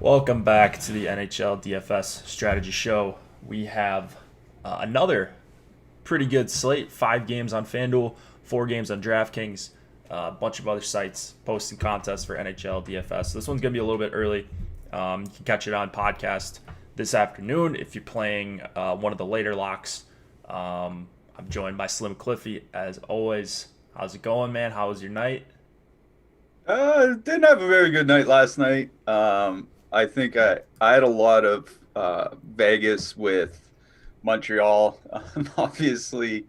Welcome back to the NHL DFS strategy show. We have another pretty good slate. 5 games on FanDuel, 4 games on DraftKings, a bunch of other sites posting contests for NHL DFS. So this one's going to be a little bit early. You can catch it on podcast this afternoon if you're playing one of the later locks. I'm joined by Slim Cliffy as always. How's it going, man? How was your night? Didn't have a very good night last night. I think I had a lot of Vegas with Montreal. Obviously,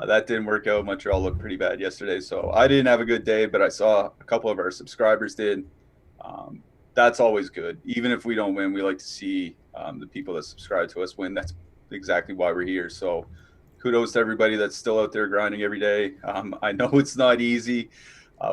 that didn't work out. Montreal looked pretty bad yesterday, so I didn't have a good day. But I saw a couple of our subscribers did. That's always good. Even if we don't win, we like to see the people that subscribe to us win. That's exactly why we're here. So, kudos to everybody that's still out there grinding every day. I know it's not easy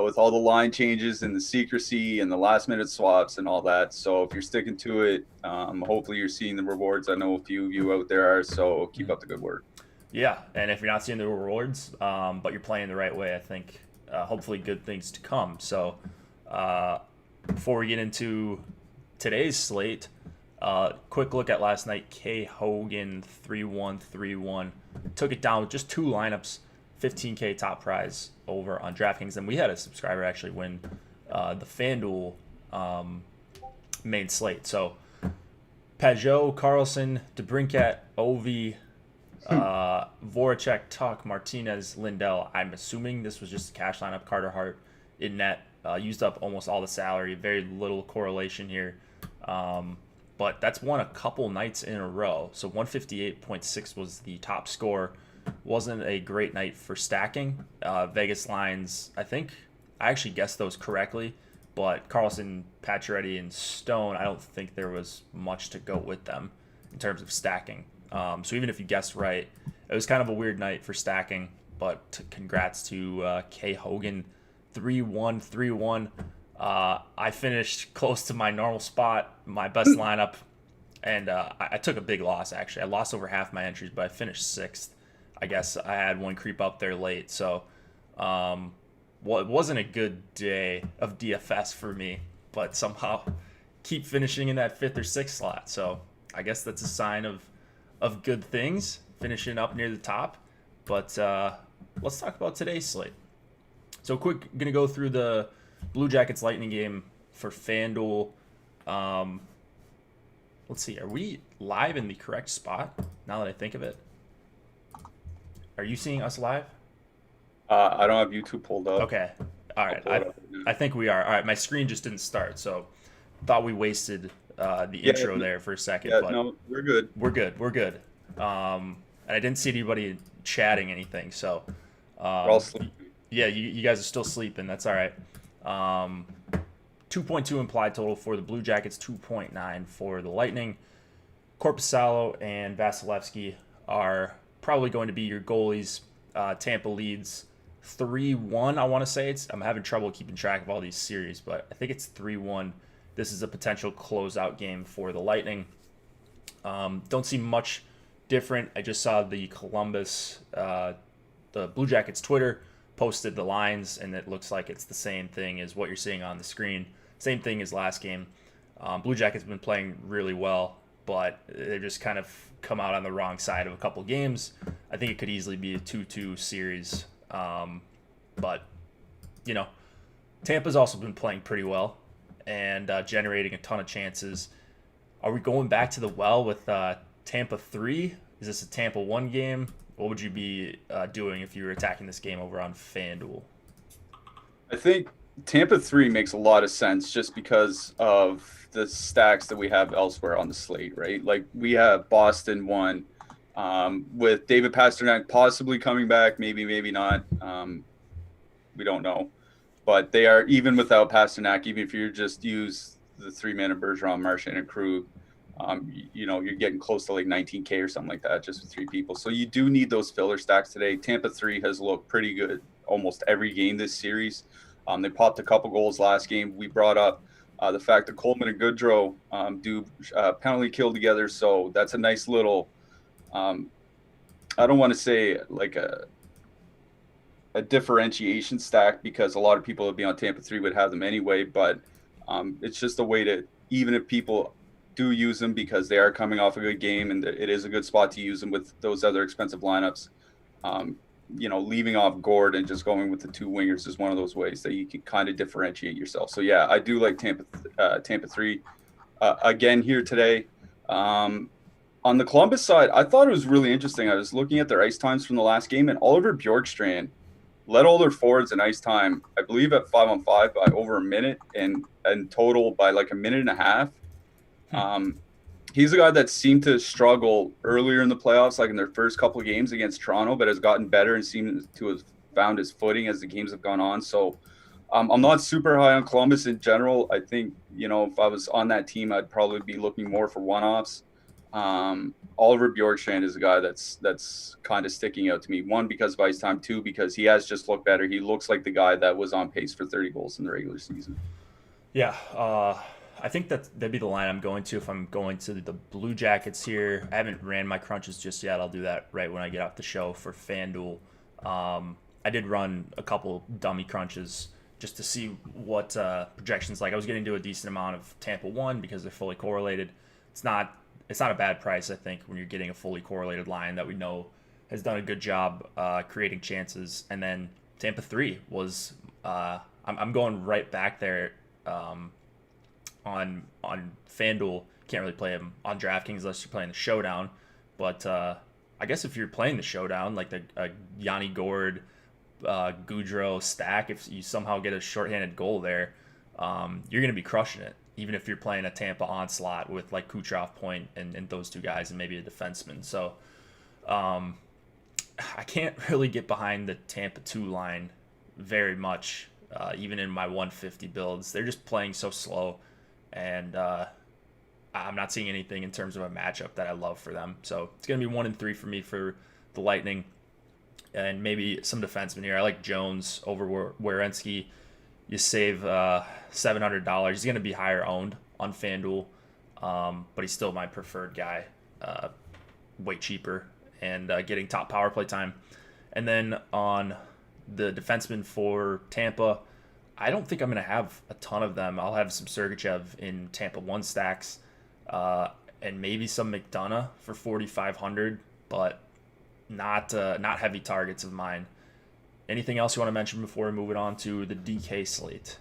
with all the line changes and the secrecy and the last minute swaps and all that. So if you're sticking to it, hopefully you're seeing the rewards. I know a few of you out there are, so keep up the good work. Yeah, and if you're not seeing the rewards, but you're playing the right way, I think hopefully good things to come. So before we get into today's slate, quick look at last night. K. Hogan 3-1-3-1 took it down with just 2 lineups, 15K top prize over on DraftKings. And we had a subscriber actually win the FanDuel main slate. So Pajot, Carlson, DeBrincat, Ovi, Voracek, Tuck, Martinez, Lindell. I'm assuming this was just a cash lineup. Carter Hart in net. Used up almost all the salary. Very little correlation here. But that's won a couple nights in a row. So 158.6 was the top score. Wasn't a great night for stacking. Vegas lines, I think I actually guessed those correctly. But Carlson, Pacioretty, and Stone, I don't think there was much to go with them in terms of stacking. So even if you guessed right, it was kind of a weird night for stacking. But congrats to K. Hogan, 3-1-3-1. I finished close to my normal spot, my best lineup, and I took a big loss, actually. I lost over half my entries, but I finished sixth. I guess I had one creep up there late. So well, it wasn't a good day of DFS for me, but somehow keep finishing in that fifth or sixth slot. So I guess that's a sign of good things, finishing up near the top. But let's talk about today's slate. So quick, going to go through the Blue Jackets Lightning game for FanDuel. Let's see, are we live in the correct spot now that I think of it? Are you seeing us live? I don't have YouTube pulled up. Okay. All I'll right. pull it up right now. I think we are. All right. My screen just didn't start, so thought we wasted the Yeah, intro there for a second, yeah, but no, we're good. we're good. We're good. And I didn't see anybody chatting anything, so We're all um, sleeping. yeah, you guys are still sleeping. That's all right. 2.2 implied total for the Blue Jackets, 2.9 for the Lightning. Korpisalo and Vasilevsky are probably going to be your goalies. Tampa leads 3-1, I want to say. I'm having trouble keeping track of all these series, but I think it's 3-1. This is a potential closeout game for the Lightning. Don't see much different. I just saw the the Blue Jackets Twitter posted the lines, and it looks like it's the same thing as what you're seeing on the screen. Same thing as last game. Blue Jackets have been playing really well, but they just kind of come out on the wrong side of a couple games. I think it could easily be a 2-2 series. But, you know, Tampa's also been playing pretty well and generating a ton of chances. Are we going back to the well with Tampa 3? Is this a Tampa 1 game? What would you be doing if you were attacking this game over on FanDuel? I think Tampa 3 makes a lot of sense just because of the stacks that we have elsewhere on the slate, right? Like we have Boston 1 with David Pastrnak possibly coming back, maybe not. We don't know. But they are, even without Pastrnak, even if you just use the 3 man of Bergeron, Marchand, and Krug, you're getting close to like 19K or something like that just with 3 people. So you do need those filler stacks today. Tampa 3 has looked pretty good almost every game this series. They popped a couple goals last game. We brought up the fact that Coleman and Goodrow do penalty kill together. So that's a nice little, I don't want to say like a differentiation stack because a lot of people would be on Tampa 3 would have them anyway, but it's just a way to even if people do use him because they are coming off a good game and it is a good spot to use them with those other expensive lineups. Leaving off Gord and just going with the two wingers is one of those ways that you can kind of differentiate yourself. So yeah, I do like Tampa 3 again here today. On the Columbus side, I thought it was really interesting. I was looking at their ice times from the last game, and Oliver Bjorksen led all their forwards in ice time, I believe, at 5-on-5 by over a minute, and total by like a minute and a half. He's a guy that seemed to struggle earlier in the playoffs, like in their first couple of games against Toronto, but has gotten better and seemed to have found his footing as the games have gone on. So I'm not super high on Columbus in general. I think, if I was on that team, I'd probably be looking more for one-offs. Oliver Bjorksen is a guy that's kind of sticking out to me. One, because of ice time. Two, because he has just looked better. He looks like the guy that was on pace for 30 goals in the regular season. Yeah, I think that'd be the line I'm going to if I'm going to the Blue Jackets here. I haven't ran my crunches just yet. I'll do that right when I get off the show for FanDuel. I did run a couple dummy crunches just to see what projections like. I was getting to a decent amount of Tampa 1 because they're fully correlated. It's not a bad price, I think, when you're getting a fully correlated line that we know has done a good job creating chances. And then Tampa 3 was I'm going right back there on FanDuel. Can't really play him on DraftKings unless you're playing the Showdown. But I guess if you're playing the Showdown, like the Yanni Gord, Goudreau stack, if you somehow get a shorthanded goal there, you're going to be crushing it, even if you're playing a Tampa onslaught with like Kucherov, Point, and those two guys and maybe a defenseman. So I can't really get behind the Tampa 2 line very much, even in my 150 builds. They're just playing so slow, and I'm not seeing anything in terms of a matchup that I love for them. So it's going to be 1 and 3 for me for the Lightning, and maybe some defensemen here. I like Jones over Werenski. You save $700. He's going to be higher owned on FanDuel, but he's still my preferred guy, way cheaper, and getting top power play time. And then on the defenseman for Tampa, I don't think I'm going to have a ton of them. I'll have some Sergachev in Tampa 1 stacks, and maybe some McDonough for 4,500, but not heavy targets of mine. Anything else you want to mention before we move it on to the DK slate?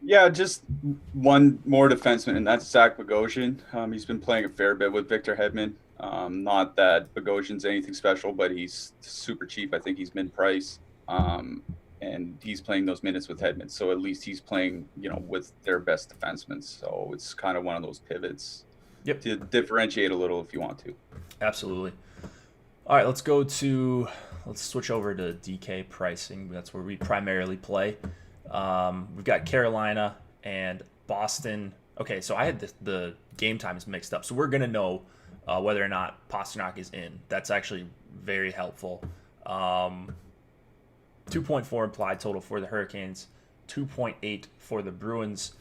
Yeah, just one more defenseman, and that's Zach Bogosian. He's been playing a fair bit with Victor Hedman. Not that Bogosian's anything special, but he's super cheap. I think he's mid-price, and he's playing those minutes with Hedman. So at least he's playing, with their best defensemen. So it's kind of one of those pivots to differentiate a little if you want to. Absolutely. All right, let's switch over to DK pricing. That's where we primarily play. We've got Carolina and Boston. Okay, so I had the game times mixed up. So we're going to know whether or not Pastrnak is in. That's actually very helpful. 2.4 implied total for the Hurricanes, 2.8 for the Bruins.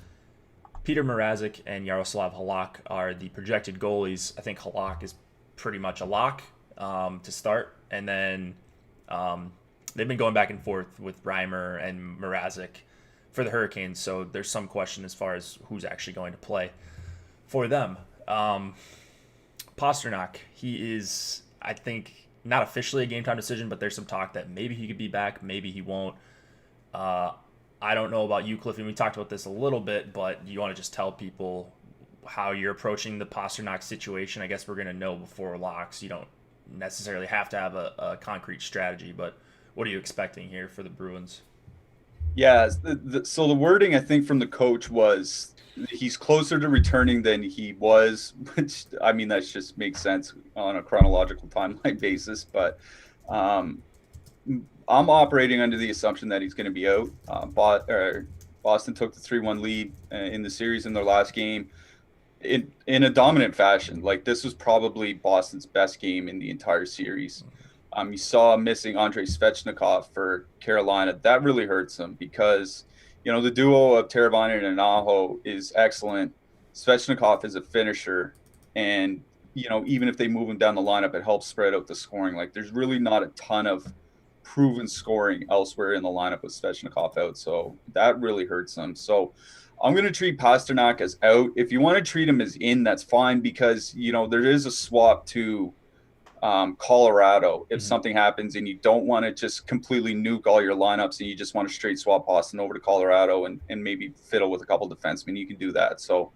Peter Mrazek and Yaroslav Halak are the projected goalies. I think Halak is pretty much a lock to start. And then they've been going back and forth with Reimer and Mrazek for the Hurricanes, so there's some question as far as who's actually going to play for them. Pastrnak, he is, I think, not officially a game-time decision, but there's some talk that maybe he could be back, maybe he won't. I don't know about you, Cliffy. We talked about this a little bit, but you want to just tell people how you're approaching the Pastrnak situation? I guess we're going to know before locks. You don't necessarily have to have a concrete strategy, but what are you expecting here for the Bruins? Yeah, so the wording, I think, from the coach was he's closer to returning than he was, which, I mean, that just makes sense on a chronological timeline basis. But I'm operating under the assumption that he's going to be out. Boston took the 3-1 lead in the series in their last game in a dominant fashion. Like, this was probably Boston's best game in the entire series. You saw missing Andrei Svechnikov for Carolina. That really hurts them because, the duo of Teravainen and Aho is excellent. Svechnikov is a finisher. And, even if they move him down the lineup, it helps spread out the scoring. Like, there's really not a ton of proven scoring elsewhere in the lineup with Svechnikov out. So that really hurts them. So I'm going to treat Pasternak as out. If you want to treat him as in, that's fine, because, you know, there is a swap to Colorado if something happens and you don't want to just completely nuke all your lineups and you just want to straight swap Boston over to Colorado and maybe fiddle with a couple defensemen. You can do that. So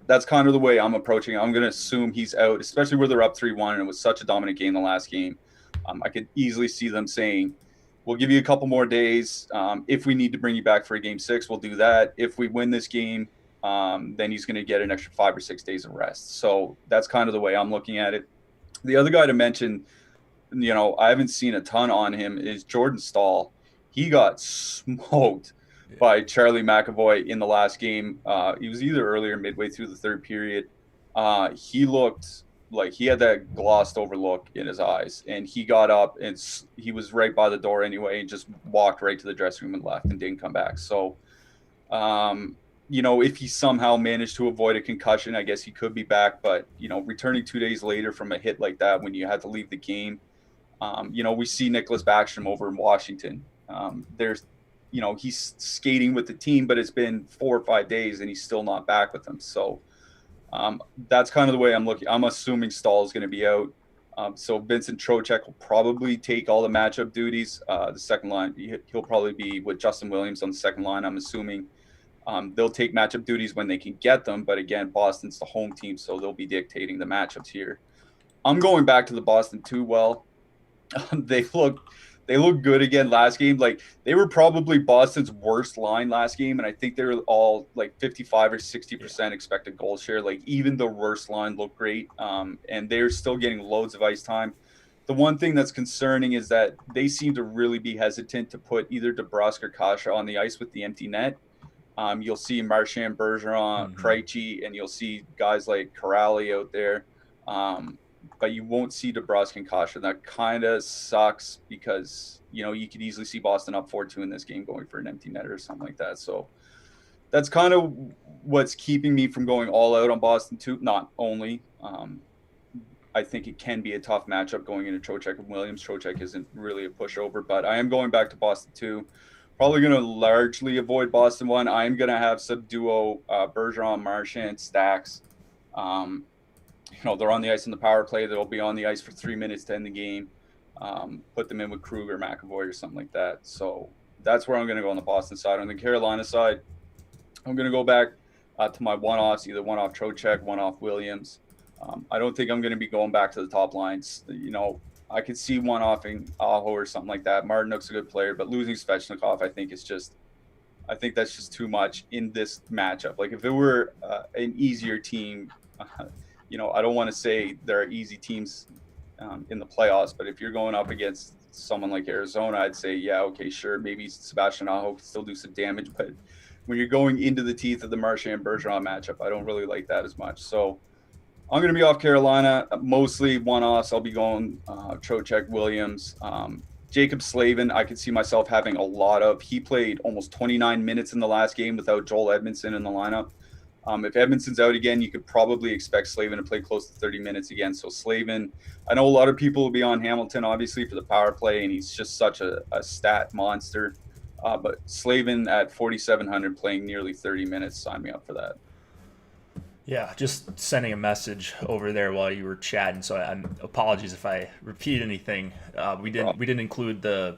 that's kind of the way I'm approaching it. I'm going to assume he's out, especially where they're up 3-1 and it was such a dominant game the last game. I could easily see them saying, we'll give you a couple more days. If we need to bring you back for a game 6, we'll do that. If we win this game, then he's going to get an extra 5 or 6 days of rest. So that's kind of the way I'm looking at it. The other guy to mention, you know, I haven't seen a ton on him, is Jordan Stahl. He got smoked by Charlie McAvoy in the last game. He was either earlier, midway through the third period. He looked like he had that glossed over look in his eyes, and he got up and he was right by the door anyway and just walked right to the dressing room and left and didn't come back. So, you know, if he somehow managed to avoid a concussion, I guess he could be back. But, you know, returning 2 days later from a hit like that when you had to leave the game, you know, we see Nicholas Backstrom over in Washington. There's, you know, he's skating with the team, but it's been 4 or 5 days and he's still not back with them. So that's kind of the way I'm looking. I'm assuming Stahl is going to be out. So Vincent Trocheck will probably take all the matchup duties. The second line, he'll probably be with Justin Williams on the second line, I'm assuming. They'll take matchup duties when they can get them. But again, Boston's the home team, so they'll be dictating the matchups here. I'm going back to the Boston too. Well, they look good again last game. Like, they were probably Boston's worst line last game, and I think they were all like 55 or 60% expected goal share. Like, even the worst line looked great, and they're still getting loads of ice time. The one thing that's concerning is that they seem to really be hesitant to put either DeBrusk or Kasha on the ice with the empty net. You'll see Marchand, Bergeron, Krejci, and you'll see guys like Corrali out there. But you won't see DeBrusk and Kasha. That kind of sucks because, you know, you could easily see Boston up 4-2 in this game going for an empty net or something like that. So that's kind of what's keeping me from going all out on Boston too. Not only, I think it can be a tough matchup going into Trocheck and Williams. Trocheck isn't really a pushover, but I am going back to Boston too. Probably going to largely avoid Boston 1. I'm going to have some duo Bergeron, Marchand, Stacks. You know, they're on the ice in the power play. They'll be on the ice for 3 minutes to end the game. Put them in with Kruger, McAvoy, or something like that. So that's where I'm going to go on the Boston side. On the Carolina side, I'm going to go back to my one-offs, either one-off Trocheck, one-off Williams. I don't think I'm going to be going back to the top lines. You know, I could see one-offing Aho or something like that. Martinook's a good player, but losing Svechnikov, I think that's just too much in this matchup. Like, if it were an easier team, you know, I don't want to say there are easy teams in the playoffs, but if you're going up against someone like Arizona, I'd say, yeah, okay, sure, maybe Sebastian Aho can still do some damage, but when you're going into the teeth of the Marchand-Bergeron matchup, I don't really like that as much. So I'm going to be off Carolina, mostly one-offs. I'll be going Trocheck, Williams. Jacob Slavin, I could see myself having a lot of. He played almost 29 minutes in the last game without Joel Edmondson in the lineup. If Edmondson's out again, you could probably expect Slavin to play close to 30 minutes again. So Slavin, I know a lot of people will be on Hamilton, obviously, for the power play, and he's just such a stat monster. But Slavin at 4,700 playing nearly 30 minutes, sign me up for that. Yeah, just sending a message over there while you were chatting. So I'm apologies if I repeat anything. We didn't include the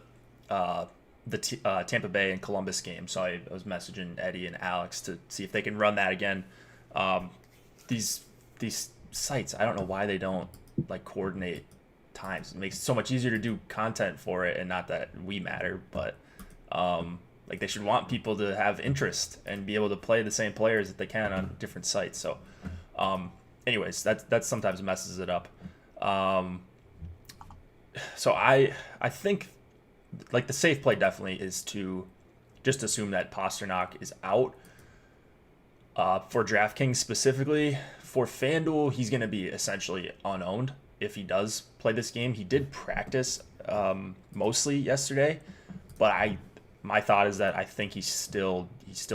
Tampa Bay and Columbus game, so I was messaging Eddie and Alex to see if they can run that again. These sites, I don't know why they don't like coordinate times. It makes it so much easier to do content for it, and not that we matter, but like, they should want people to have interest and be able to play the same players that they can on different sites. So anyways, that sometimes messes it up. So I think, like, the safe play definitely is to just assume that Pasternak is out. For DraftKings specifically, for FanDuel, he's going to be essentially unowned if he does play this game. He did practice mostly yesterday, but my thought is that I think he still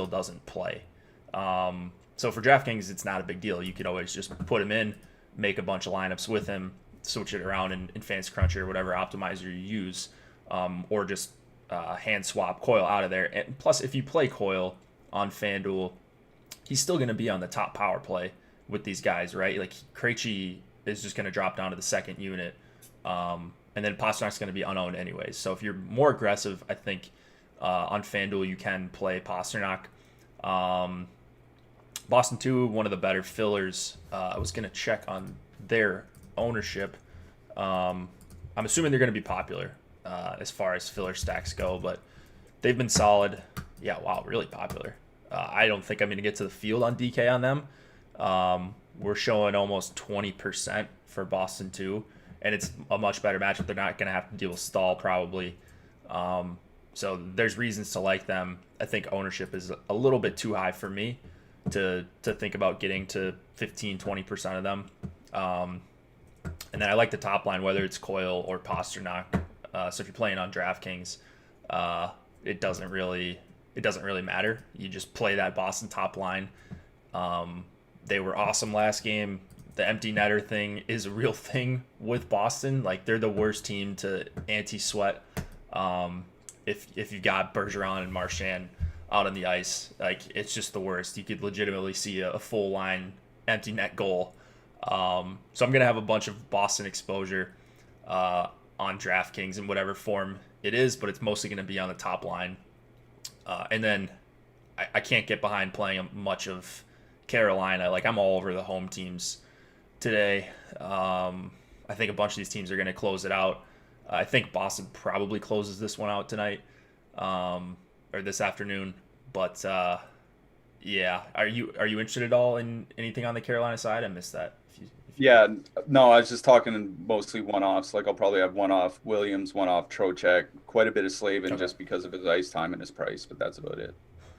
doesn't play. So for DraftKings, it's not a big deal. You could always just put him in, make a bunch of lineups with him, switch it around in Fantasy Cruncher or whatever optimizer you use, or just hand swap Coyle out of there. And plus, if you play Coyle, on FanDuel, he's still going to be on the top power play with these guys, right? Like Krejci is just going to drop down to the second unit, and then Pasternak's going to be unowned anyways. So if you're more aggressive, I think on FanDuel you can play Pasternak. Boston 2, one of the better fillers. I was going to check on their ownership. I'm assuming they're going to be popular as far as filler stacks go, but they've been solid. Yeah, wow, really popular. I don't think I'm going to get to the field on DK on them. We're showing almost 20% for Boston 2, and it's a much better matchup. They're not going to have to deal with Stahl probably. So there's reasons to like them. I think ownership is a little bit too high for me to think about getting to 15-20% of them. And then I like the top line, whether it's Coyle or Pasternak. So if you're playing on DraftKings, it doesn't really matter. You just play that Boston top line. They were awesome last game. The empty netter thing is a real thing with Boston. Like, they're the worst team to anti-sweat. If you got Bergeron and Marchand out on the ice, like, it's just the worst. You could legitimately see a full line empty net goal. So I'm gonna have a bunch of Boston exposure on DraftKings in whatever form it is, but it's mostly gonna be on the top line. And then I can't get behind playing much of Carolina. Like, I'm all over the home teams today. I think a bunch of these teams are gonna close it out. I think Boston probably closes this one out tonight, or this afternoon. But yeah, are you interested at all in anything on the Carolina side? I missed that. Yeah, no, I was just talking mostly one-offs. Like, I'll probably have one-off Williams, one-off Trocheck, quite a bit of Slavin just because of his ice time and his price, but that's about it.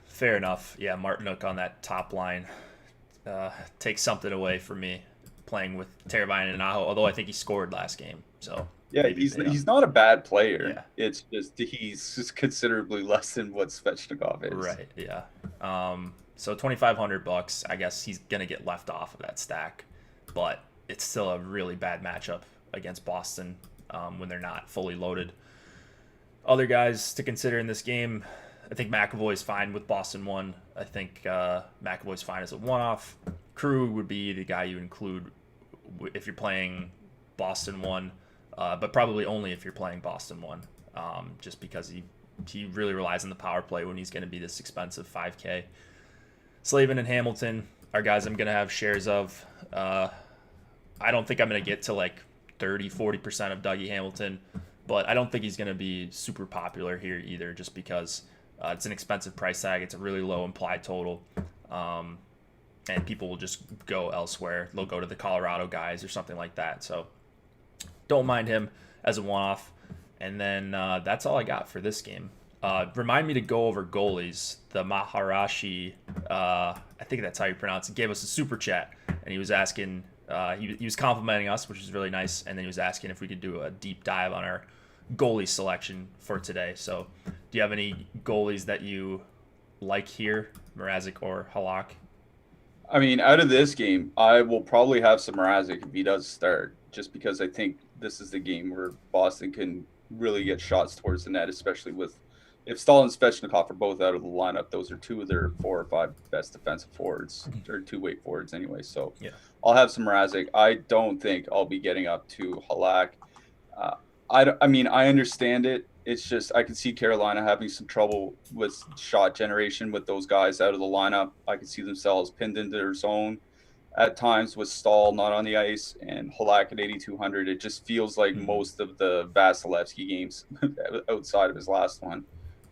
Fair enough. Yeah, Martinook on that top line takes something away from me playing with Teravainen and Aho, although I think he scored last game. So yeah, he's not a bad player. Yeah. It's just he's considerably less than what Svechnikov is. Right. Yeah. So $2,500. I guess he's gonna get left off of that stack, but it's still a really bad matchup against Boston when they're not fully loaded. Other guys to consider in this game, I think McAvoy's fine with Boston 1. I think McAvoy's fine as a one-off. Krug would be the guy you include if you're playing Boston 1. But probably only if you're playing Boston 1, just because he really relies on the power play when he's going to be this expensive 5K. Slavin and Hamilton are guys I'm going to have shares of. I don't think I'm going to get to like 30-40% of Dougie Hamilton, but I don't think he's going to be super popular here either, just because it's an expensive price tag. It's a really low implied total, and people will just go elsewhere. They'll go to the Colorado guys or something like that. So don't mind him as a one-off. And then that's all I got for this game. Remind me to go over goalies. The Maharashi, I think that's how you pronounce it, gave us a super chat, and he was asking, he was complimenting us, which is really nice, and then he was asking if we could do a deep dive on our goalie selection for today. So do you have any goalies that you like here, Mrazek or Halak? I mean, out of this game, I will probably have some Mrazek if he does start, just because I think this is the game where Boston can really get shots towards the net, especially with if Stahl and Svechnikov are both out of the lineup. Those are two of their 4 or 5 best defensive forwards, or two-way forwards anyway. So yeah, I'll have some Mrazek. I don't think I'll be getting up to Halak. I mean, I understand it. It's just I can see Carolina having some trouble with shot generation with those guys out of the lineup. I can see themselves pinned into their zone at times with Stahl not on the ice and Halak at 8,200. It just feels like most of the Vasilevsky games outside of his last one,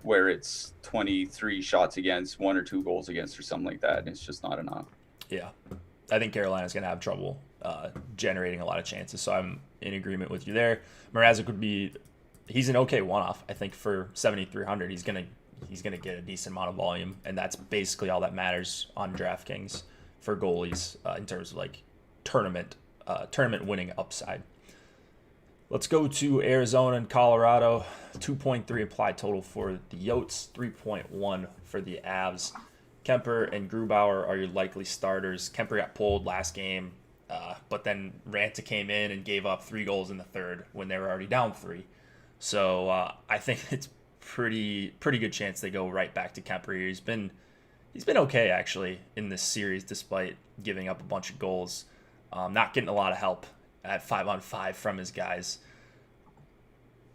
where it's 23 shots against, 1 or 2 goals against, or something like that. And it's just not enough. Yeah, I think Carolina's going to have trouble generating a lot of chances. So I'm in agreement with you there. Mrazek would be, he's an okay one-off. I think for 7,300, he's gonna get a decent amount of volume, and that's basically all that matters on DraftKings for goalies in terms of like tournament winning upside. Let's go to Arizona and Colorado. 2.3 applied total for the Yotes, 3.1 for the Avs. Kemper and Grubauer are your likely starters. Kemper got pulled last game, but then Ranta came in and gave up 3 goals in the third when they were already down 3. So I think it's pretty good chance they go right back to Kemper here. He's been okay actually in this series, despite giving up a bunch of goals. Not getting a lot of help at 5-on-5 from his guys.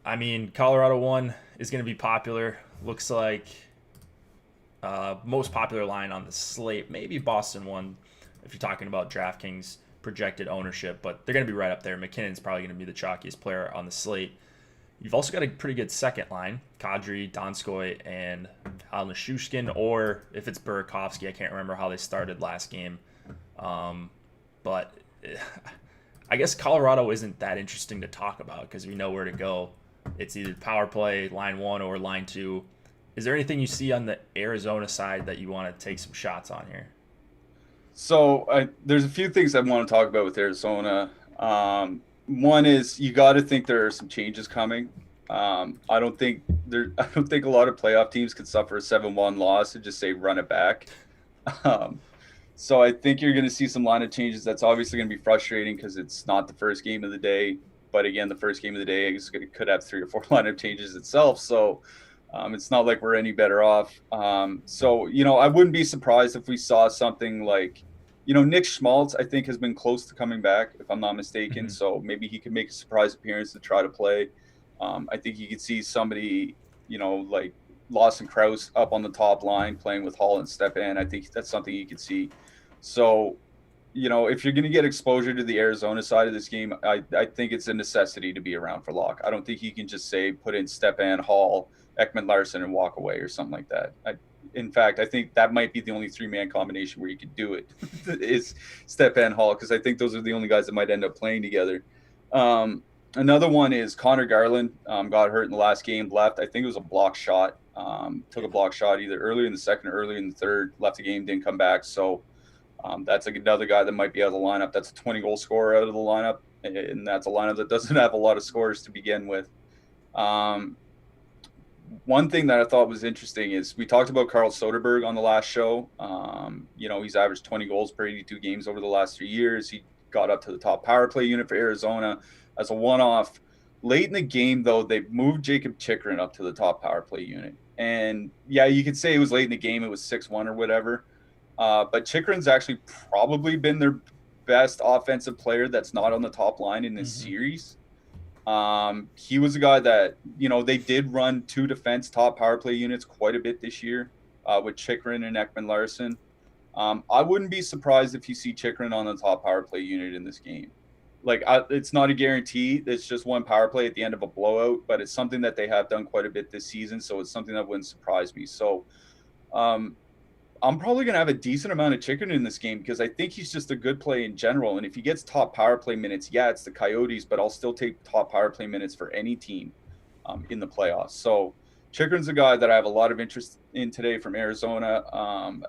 I mean, Colorado 1 is going to be popular. Looks like most popular line on the slate. Maybe Boston 1 if you're talking about DraftKings projected ownership, but they're going to be right up there. McKinnon's probably going to be the chalkiest player on the slate. You've also got a pretty good second line, Kadri, Donskoy, and Alnashushkin, or if it's Burakovsky, I can't remember how they started last game. But I guess Colorado isn't that interesting to talk about because we know where to go. It's either power play, line 1, or line 2. Is there anything you see on the Arizona side that you want to take some shots on here? So there's a few things I want to talk about with Arizona. One is you got to think there are some changes coming. I don't think a lot of playoff teams could suffer a 7-1 loss and just say run it back. So I think you're going to see some lineup changes. That's obviously going to be frustrating because it's not the first game of the day. But again, the first game of the day could have 3 or 4 lineup changes itself. So it's not like we're any better off. So, I wouldn't be surprised if we saw something like, Nick Schmaltz, I think, has been close to coming back, if I'm not mistaken. Mm-hmm. So maybe he could make a surprise appearance to try to play. I think you could see somebody, like Lawson Krause up on the top line playing with Hall and Stepan. I think that's something you could see. So, if you're going to get exposure to the Arizona side of this game, I think it's a necessity to be around for Locke. I don't think you can just say put in Stepan, Hall, Ekman Larson, and walk away or something like that. In fact, I think that might be the only 3-man combination where you could do it is Stepan, Hall, because I think those are the only guys that might end up playing together. Another one is Connor Garland got hurt in the last game, left. I think it was a block shot. Took a block shot either early in the second or early in the third, left the game, didn't come back. So that's another guy that might be out of the lineup. That's a 20-goal scorer out of the lineup, and that's a lineup that doesn't have a lot of scores to begin with. One thing that I thought was interesting is we talked about Carl Soderberg on the last show. He's averaged 20 goals per 82 games over the last 3 years. He got up to the top power play unit for Arizona as a one-off. Late in the game, though, they moved Jacob Chikrin up to the top power play unit. And, yeah, you could say it was late in the game. It was 6-1 or whatever. But Chikrin's actually probably been their best offensive player that's not on the top line in this series. He was a guy that, they did run 2 defense top power play units quite a bit this year with Chikrin and Ekman Larson. I wouldn't be surprised if you see Chikrin on the top power play unit in this game. It's not a guarantee. It's just one power play at the end of a blowout, but it's something that they have done quite a bit this season. So it's something that wouldn't surprise me. So I'm probably going to have a decent amount of Chikrin in this game because I think he's just a good play in general. And if he gets top power play minutes, yeah, it's the Coyotes, but I'll still take top power play minutes for any team in the playoffs. So Chikrin's a guy that I have a lot of interest in today from Arizona.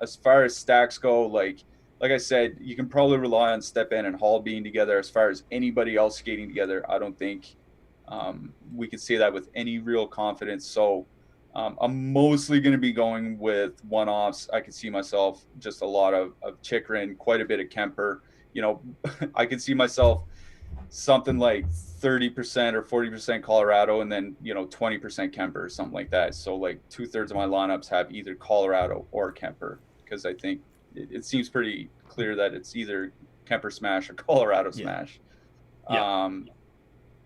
As far as stacks go, like I said, you can probably rely on Stepan and Hall being together. As far as anybody else skating together, I don't think we can say that with any real confidence. So I'm mostly going to be going with one-offs. I could see myself just a lot of Chikrin, quite a bit of Kemper. I could see myself something like 30% or 40% Colorado and then, 20% Kemper or something like that. So like 2/3 of my lineups have either Colorado or Kemper because I think it seems pretty clear that it's either Kemper smash or Colorado smash. Yeah.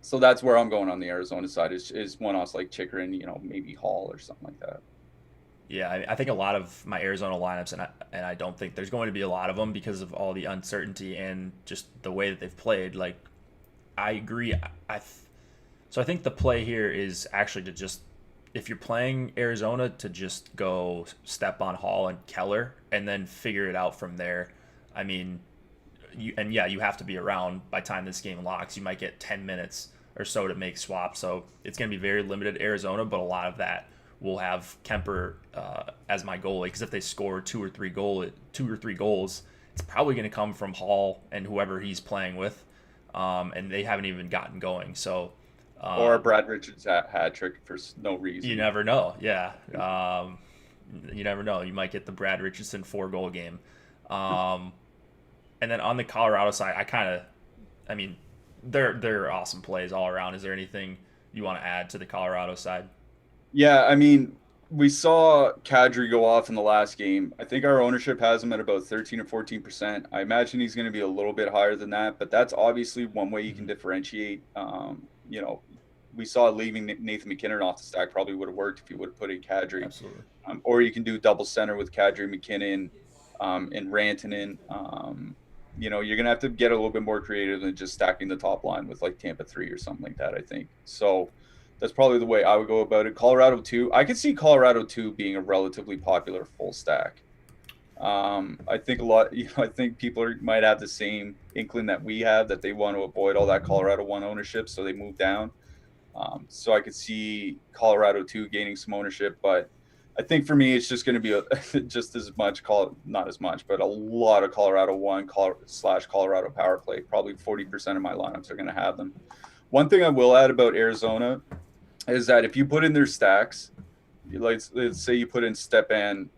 So that's where I'm going on the Arizona side is one-offs like Chikrin, maybe Hall or something like that. Yeah, I think a lot of my Arizona lineups, and I don't think there's going to be a lot of them because of all the uncertainty and just the way that they've played. Like, I agree. So I think the play here is actually to just, if you're playing Arizona, to just go step on Hall and Keller and then figure it out from there. I mean, you have to be around by the time this game locks. You might get 10 minutes or so to make swaps. So it's going to be very limited Arizona, but a lot of that will have Kemper as my goalie because if they score 2 or 3 goals, it's probably going to come from Hall and whoever he's playing with, and they haven't even gotten going. So or Brad Richards hat trick for no reason. You never know. Yeah, you never know. You might get the Brad Richardson 4-goal game. And then on the Colorado side, they're awesome plays all around. Is there anything you want to add to the Colorado side? Yeah, I mean, we saw Kadri go off in the last game. I think our ownership has him at about 13 or 14%. I imagine he's going to be a little bit higher than that, but that's obviously one way you can differentiate. You know, we saw leaving Nathan McKinnon off the stack probably would have worked if you would have put in Kadri. Absolutely. Or you can do double center with Kadri, McKinnon, and Rantanen. You know, you're going to have to get a little bit more creative than just stacking the top line with like Tampa 3 or something like that, I think. So that's probably the way I would go about it. Colorado 2. I could see Colorado 2 being a relatively popular full stack. I think I think people might have the same inkling that we have, that they want to avoid all that Colorado 1 ownership, so they move down. So I could see Colorado 2 gaining some ownership, but I think for me, it's just going to be just as much, not as much, but a lot of Colorado 1 / Colorado power play. Probably 40% of my lineups are going to have them. One thing I will add about Arizona is that if you put in their stacks, let's say you put in Stepan,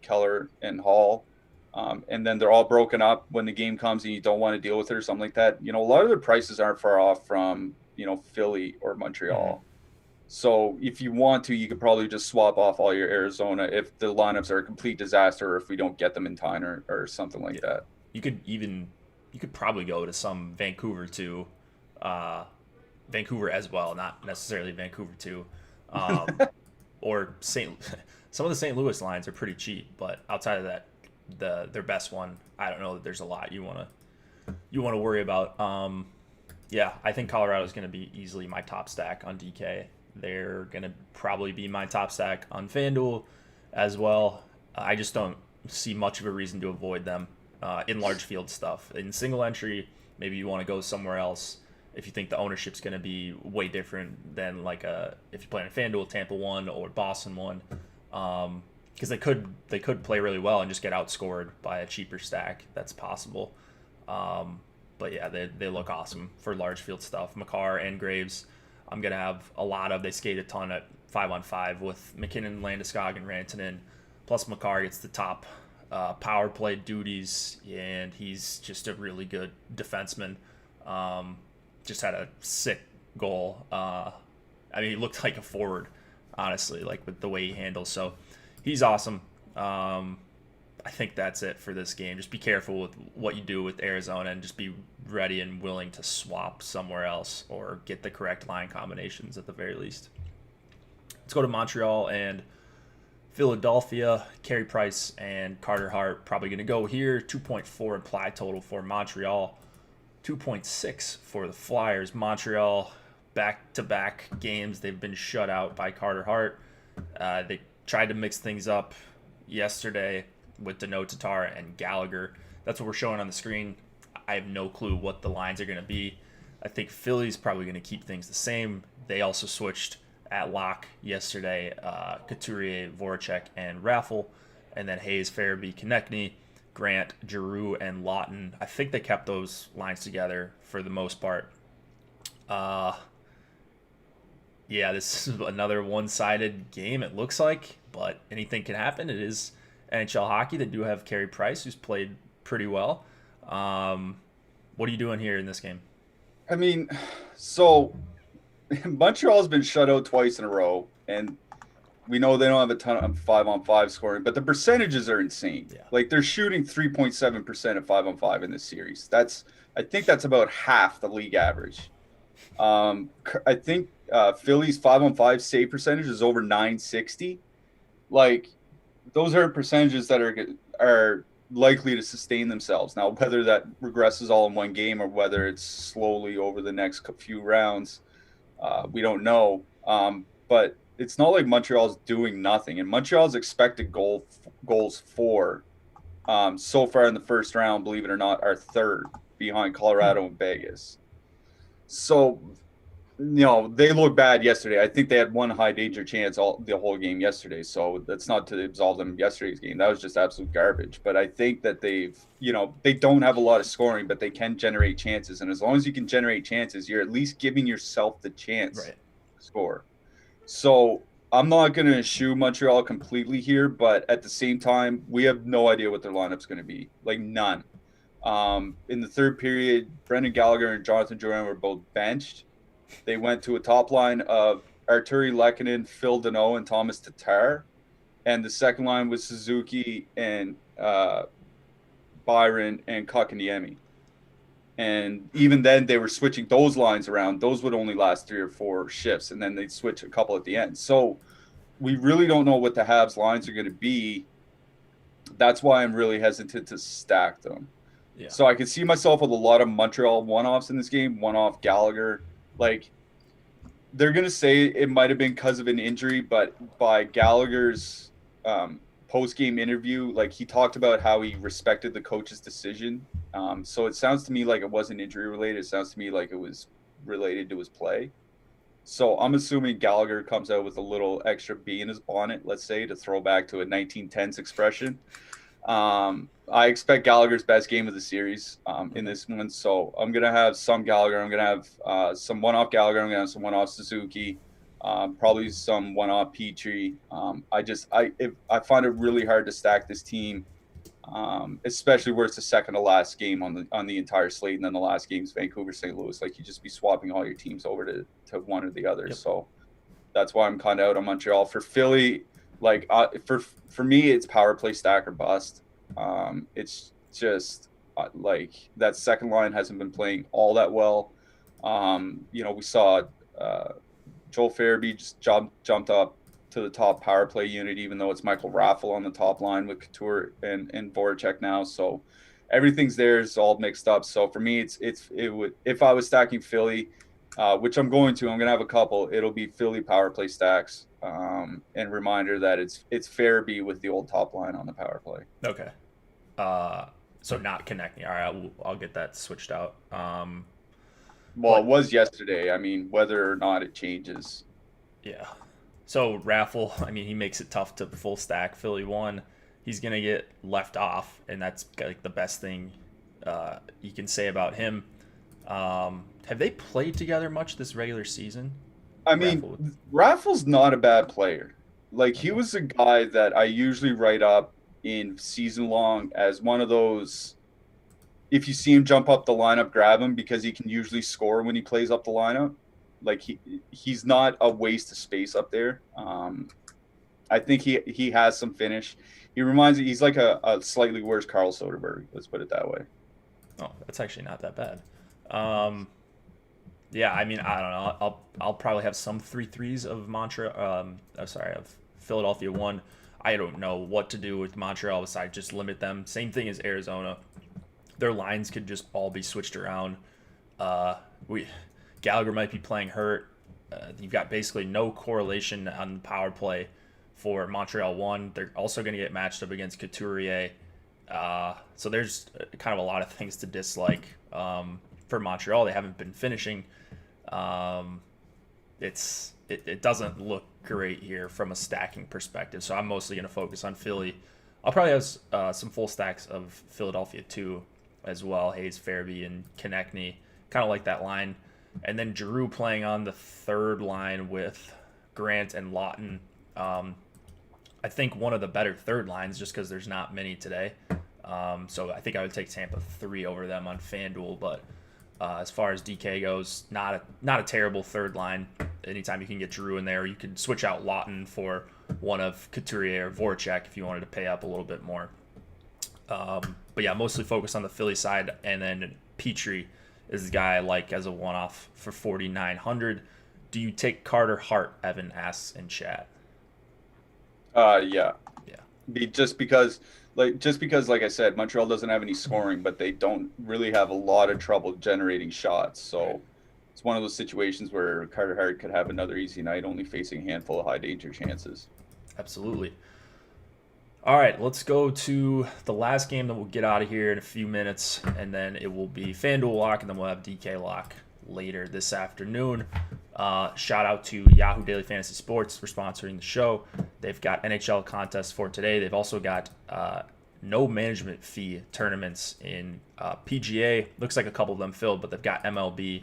Keller, and Hall, and then they're all broken up when the game comes and you don't want to deal with it or something like that, you know, a lot of their prices aren't far off from, you know, Philly or Montreal. Mm-hmm. So if you want to, you could probably just swap off all your Arizona if the lineups are a complete disaster or if we don't get them in time or something like that. You could probably go to some Vancouver too. Vancouver as well, not necessarily Vancouver too, or some of the St. Louis lines are pretty cheap, but outside of that, their best one, I don't know that there's a lot you want to worry about. Yeah, I think Colorado is going to be easily my top stack on DK. They're going to probably be my top stack on FanDuel as well. I just don't see much of a reason to avoid them in large field stuff. In single entry, maybe you want to go somewhere else if you think the ownership's going to be way different than if you play in FanDuel, Tampa 1 or Boston 1, because they could play really well and just get outscored by a cheaper stack. That's possible. But yeah, they look awesome for large field stuff. Makar and Graves, I'm going to have a lot of. They skate a ton at 5-on-5 with McKinnon, Landeskog, and Rantanen. Plus Makar gets the top power play duties, and he's just a really good defenseman. Just had a sick goal. I mean, he looked like a forward, honestly, like with the way he handles. So he's awesome. I think that's it for this game. Just be careful with what you do with Arizona and just be ready and willing to swap somewhere else or get the correct line combinations at the very least. Let's go to Montreal and Philadelphia. Carey Price and Carter Hart probably going to go here. 2.4 implied total for Montreal. 2.6 for the Flyers. Montreal, back-to-back games, they've been shut out by Carter Hart. They tried to mix things up yesterday with Danault, Tatar, and Gallagher. That's what we're showing on the screen. I have no clue what the lines are going to be. I think Philly's probably going to keep things the same. They also switched at lock yesterday. Couturier, Voracek, and Raffle. And then Hayes, Farabee, Konechny, Grant, Giroux, and Lawton. I think they kept those lines together for the most part. Yeah, this is another one-sided game, it looks like, but anything can happen. It is NHL hockey. They do have Carey Price, who's played pretty well. What are you doing here in this game? I mean, so Montreal's been shut out twice in a row, and we know they don't have a ton of 5-on-5 scoring, but the percentages are insane. Yeah. Like, they're shooting 3.7% at 5-on-5 in this series. I think that's about half the league average. I think Philly's 5-on-5 save percentage is over 960. Like, those are percentages that are likely to sustain themselves. Now, whether that regresses all in one game or whether it's slowly over the next few rounds, we don't know. But it's not like Montreal's doing nothing. And Montreal's expected goals for so far in the first round, believe it or not, are third behind Colorado and Vegas. So, you know, they looked bad yesterday. I think they had one high danger chance the whole game yesterday. So that's not to absolve them of yesterday's game. That was just absolute garbage. But I think that they don't have a lot of scoring, but they can generate chances. And as long as you can generate chances, you're at least giving yourself the chance to score. So I'm not going to eschew Montreal completely here, but at the same time, we have no idea what their lineup's going to be. Like, none. In the third period, Brendan Gallagher and Jonathan Drouin were both benched. They went to a top line of Arturi Lehkonen, Phil Danault, and Thomas Tatar. and the second line was Suzuki and Byron and Kakaniemi. And even then, they were switching those lines around. Those would only last 3 or 4 shifts, and then they'd switch a couple at the end. So we really don't know what the Habs lines are going to be. That's why I'm really hesitant to stack them. Yeah. So I can see myself with a lot of Montreal one-offs in this game, one-off Gallagher. Like, they're going to say it might have been because of an injury, but by Gallagher's post-game interview, like, he talked about how he respected the coach's decision. So it sounds to me like it wasn't injury-related. It sounds to me like it was related to his play. So I'm assuming Gallagher comes out with a little extra bee in his bonnet, let's say, to throw back to a 1910s expression. I expect Gallagher's best game of the series in this one. So I'm going to have some Gallagher. I'm going to have some one-off Gallagher. I'm going to have some one-off Suzuki, probably some one-off Petrie. I find it really hard to stack this team, especially where it's the second to last game on the entire slate, and then the last game's Vancouver, St. Louis. Like, you just be swapping all your teams over to one or the other. Yep. So that's why I'm kind of out on Montreal. For Philly, like, for me, it's power play stack or bust. It's just like that second line hasn't been playing all that well. We saw Joel Farabee just jumped up to the top power play unit, even though it's Michael Raffle on the top line with Couture and Voracek now. So everything's there. It's all mixed up. So for me, it would, if I was stacking Philly, which I'm going to have a couple, it'll be Philly power play stacks. And reminder that it's Farabee with the old top line on the power play. Okay. So not connecting. All right, I'll get that switched out. It was yesterday. I mean, whether or not it changes. Yeah. So Raffle, I mean, he makes it tough to full stack Philly 1. He's going to get left off, and that's like the best thing you can say about him. Have they played together much this regular season? I mean, Raffle's not a bad player. Like, he was a guy that I usually write up in season long as one of those, if you see him jump up the lineup, grab him, because he can usually score when he plays up the lineup. Like, he's not a waste of space up there. I think he has some finish. He reminds me, he's like a slightly worse Carl Soderberg. Let's put it that way. Oh, that's actually not that bad. Yeah, I mean, I don't know. I'll probably have some 3-3s of Philadelphia 1. I don't know what to do with Montreal besides just limit them. Same thing as Arizona. Their lines could just all be switched around. Gallagher might be playing hurt. You've got basically no correlation on the power play for Montreal 1. They're also going to get matched up against Couturier. So there's kind of a lot of things to dislike. For Montreal, they haven't been finishing. It doesn't look great here from a stacking perspective. So I'm mostly going to focus on Philly. I'll probably have some full stacks of Philadelphia 2 as well. Hayes, Farabee, and Konechny. Kind of like that line. And then Giroux playing on the third line with Grant and Lawton. I think one of the better third lines, just because there's not many today. So I think I would take Tampa 3 over them on FanDuel. But as far as DK goes, not a terrible third line. Anytime you can get Giroux in there, you could switch out Lawton for one of Couturier or Voracek if you wanted to pay up a little bit more. But yeah, mostly focus on the Philly side. And then Petrie is the guy I like as a one-off for 4,900. Do you take Carter Hart? Evan asks in chat. Yeah. Just because, like I said, Montreal doesn't have any scoring, but they don't really have a lot of trouble generating shots. So it's one of those situations where Carter Hart could have another easy night, only facing a handful of high danger chances. Absolutely. All right, let's go to the last game that we'll get out of here in a few minutes, and then it will be FanDuel Lock, and then we'll have DK Lock later this afternoon. Shout out to Yahoo Daily Fantasy Sports for sponsoring the show. They've got NHL contests for today. They've also got no management fee tournaments in PGA. Looks like a couple of them filled, but they've got MLB,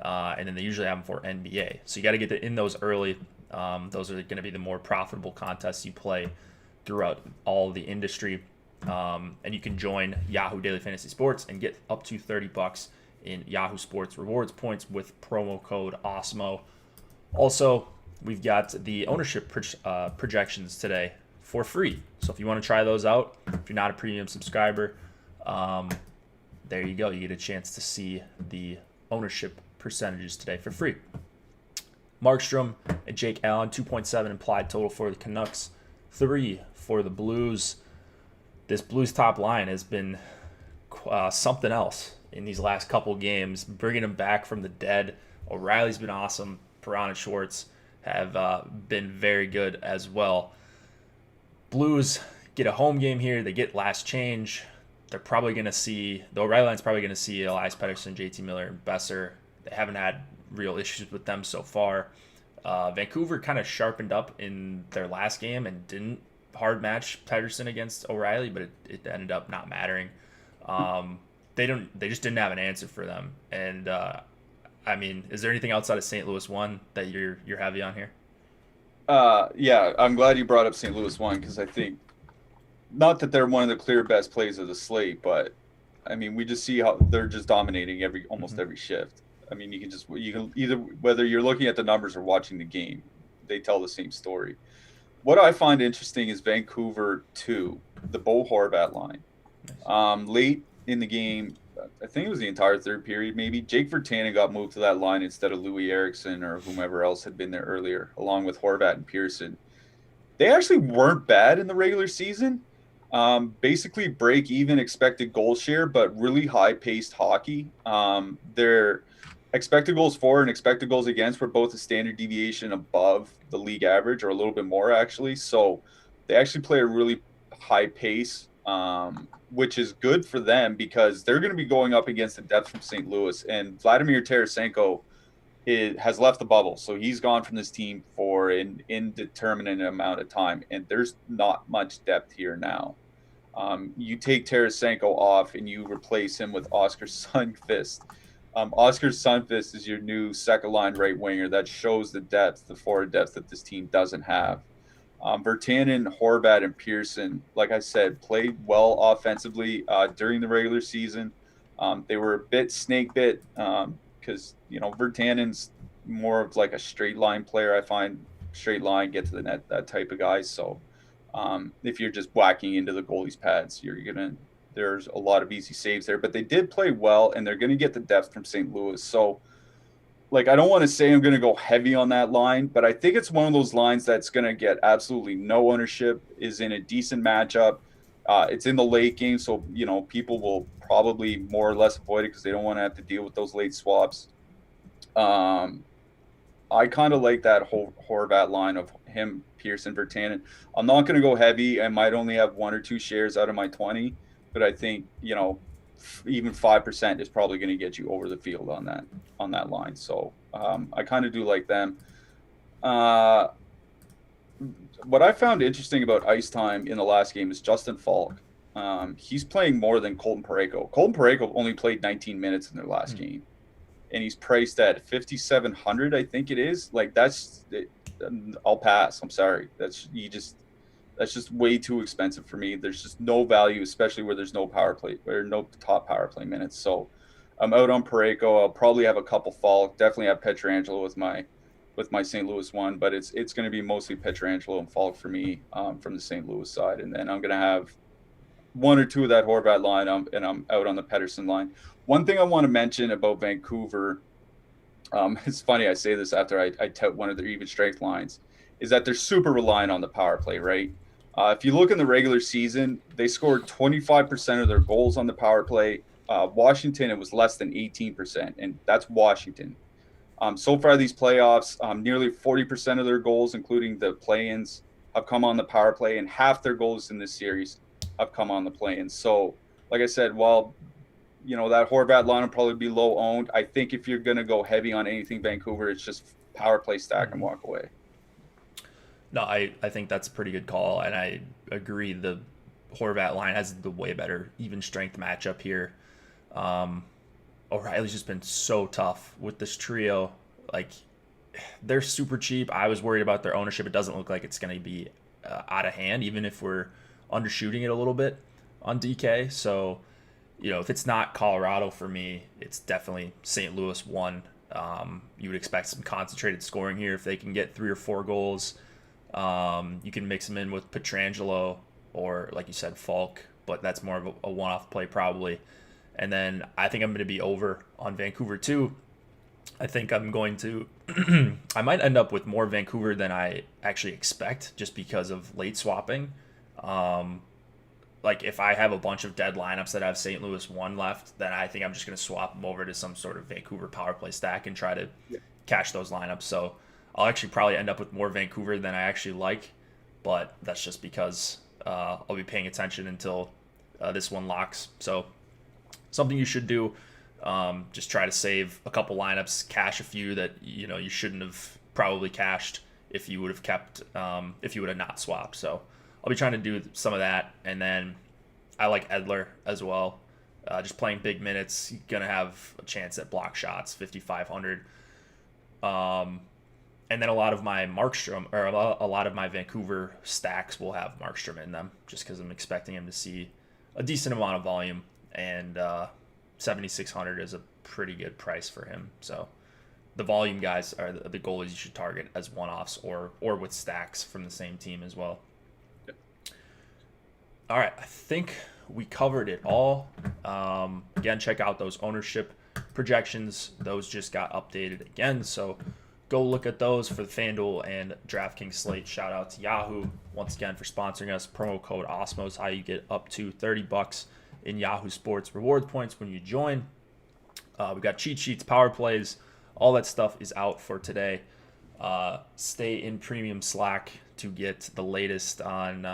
and then they usually have them for NBA. So you got to get in those early. Those are going to be the more profitable contests you play throughout all the industry. And you can join Yahoo Daily Fantasy Sports and get up to $30 in Yahoo Sports rewards points with promo code Awesemo. Also, we've got the ownership projections today for free. So if you want to try those out, if you're not a premium subscriber, there you go. You get a chance to see the ownership percentages today for free. Markstrom and Jake Allen, 2.7 implied total for the Canucks, 3 for the Blues. This Blues top line has been something else in these last couple games, bringing them back from the dead. O'Reilly's been awesome. Perron and Schwartz have been very good as well. Blues get a home game here. They get last change. They're probably going to see, the O'Reilly line's probably going to see Elias Pettersson, JT Miller, and Besser. They haven't had real issues with them so far. Vancouver kind of sharpened up in their last game and didn't hard match Pettersson against O'Reilly, but it ended up not mattering. They just didn't have an answer for them. And I mean, is there anything outside of St. Louis 1 that you're heavy on here? Yeah, I'm glad you brought up St. Louis 1 because I think not that they're one of the clear best plays of the slate, but I mean, we just see how they're just dominating almost every shift. I mean, you can either, whether you're looking at the numbers or watching the game, they tell the same story. What I find interesting is Vancouver 2, the Bo Horvat line. Late in the game, I think it was the entire third period maybe, Jake Virtanen got moved to that line instead of Louis Eriksson or whomever else had been there earlier, along with Horvat and Pearson. They actually weren't bad in the regular season. Basically break-even expected goal share, but really high-paced hockey. Their expected goals for and expected goals against were both a standard deviation above the league average, or a little bit more, actually. So they actually play a really high pace, which is good for them because they're going to be going up against the depth from St. Louis. And Vladimir Tarasenko has left the bubble. So he's gone from this team for an indeterminate amount of time. And there's not much depth here now. You take Tarasenko off and you replace him with Oscar Sundqvist. Oscar Sundqvist is your new second-line right winger that shows the depth, the forward depth that this team doesn't have. Virtanen, Horvat, and Pearson, like I said, played well offensively during the regular season. They were a bit snake bit because, Virtanen's more of like a straight line player. I find straight line, get to the net, that type of guy. So if you're just whacking into the goalie's pads, there's a lot of easy saves there, but they did play well, and they're going to get the depth from St. Louis. So, I don't want to say I'm going to go heavy on that line, but I think it's one of those lines that's going to get absolutely no ownership, is in a decent matchup. It's in the late game, so, people will probably more or less avoid it because they don't want to have to deal with those late swaps. I kind of like that whole Horvat line of him, Pearson, Virtanen. I'm not going to go heavy. I might only have 1 or 2 shares out of my 20. But I think, even 5% is probably going to get you over the field on that line. So I kind of do like them. What I found interesting about ice time in the last game is Justin Falk. He's playing more than Colton Parayko. Colton Parayko only played 19 minutes in their last game. And he's priced at 5,700, I think it is. I'll pass. I'm sorry. That's just way too expensive for me. There's just no value, especially where there's no power play or no top power play minutes. So I'm out on Parayko. I'll probably have a couple Falk. Definitely have Pietrangelo with my St. Louis one, but it's going to be mostly Pietrangelo and Falk for me from the St. Louis side. And then I'm going to have 1 or 2 of that Horvat line, and I'm out on the Pettersson line. One thing I want to mention about Vancouver, it's funny I say this after I tout one of their even strength lines, is that they're super reliant on the power play, right? If you look in the regular season, they scored 25% of their goals on the power play. Washington, it was less than 18%, and that's Washington. So far, these playoffs, nearly 40% of their goals, including the play-ins, have come on the power play, and half their goals in this series have come on the play-ins. So, like I said, while that Horvat line will probably be low owned, I think if you're going to go heavy on anything Vancouver, it's just power play, stack, and walk away. No, I think that's a pretty good call, and I agree. The Horvat line has the way better even strength matchup here. O'Reilly's just been so tough with this trio. They're super cheap. I was worried about their ownership. It doesn't look like it's going to be out of hand, even if we're undershooting it a little bit on DK. So, if it's not Colorado for me, it's definitely St. Louis 1. You would expect some concentrated scoring here if they can get 3 or 4 goals. You can mix them in with Pietrangelo or, like you said, Falk, but that's more of a one-off play probably. And then I think I'm going to be over on Vancouver too. I think I'm going to I might end up with more Vancouver than I actually expect just because of late swapping. Like if I have a bunch of dead lineups that have St. Louis 1 left, then I think I'm just going to swap them over to some sort of Vancouver power play stack and try to cash those lineups. So I'll actually probably end up with more Vancouver than I actually like, but that's just because I'll be paying attention until this one locks. So something you should do, just try to save a couple lineups, cash a few that you shouldn't have probably cashed if you would have kept if you would have not swapped. So I'll be trying to do some of that, and then I like Edler as well. Just playing big minutes, you're gonna have a chance at block shots, 5,500. And then a lot of my Markstrom, or a lot of my Vancouver stacks will have Markstrom in them, just because I'm expecting him to see a decent amount of volume, and 7,600 is a pretty good price for him. So the volume guys are the goalies you should target as one-offs or with stacks from the same team as well. Yep. All right, I think we covered it all. Again, check out those ownership projections. Those just got updated again, so go look at those for the FanDuel and DraftKings slate. Shout out to Yahoo once again for sponsoring us. Promo code Awesemo is how you get up to $30 in Yahoo Sports reward points when you join. We've got cheat sheets, power plays, all that stuff is out for today. Stay in premium Slack to get the latest on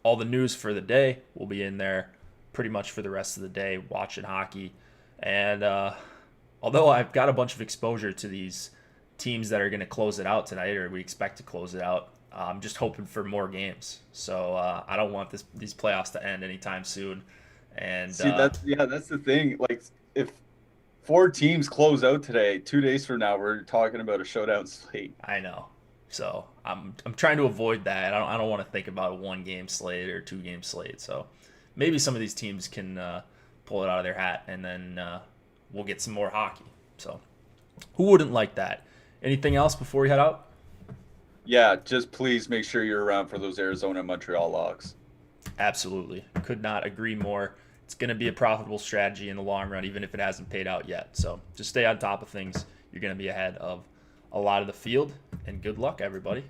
all the news for the day. We'll be in there pretty much for the rest of the day watching hockey. And although I've got a bunch of exposure to these teams that are going to close it out tonight, or we expect to close it out, I'm just hoping for more games. So I don't want these playoffs to end anytime soon. And see, that's the thing. Like, if 4 teams close out today, 2 days from now, we're talking about a showdown slate. I know. So I'm trying to avoid that. I don't want to think about a 1-game slate or 2-game slate. So maybe some of these teams can pull it out of their hat, and then we'll get some more hockey. So who wouldn't like that? Anything else before we head out? Yeah, just please make sure you're around for those Arizona Montreal locks. Absolutely. Could not agree more. It's going to be a profitable strategy in the long run, even if it hasn't paid out yet. So just stay on top of things. You're going to be ahead of a lot of the field, and good luck, everybody.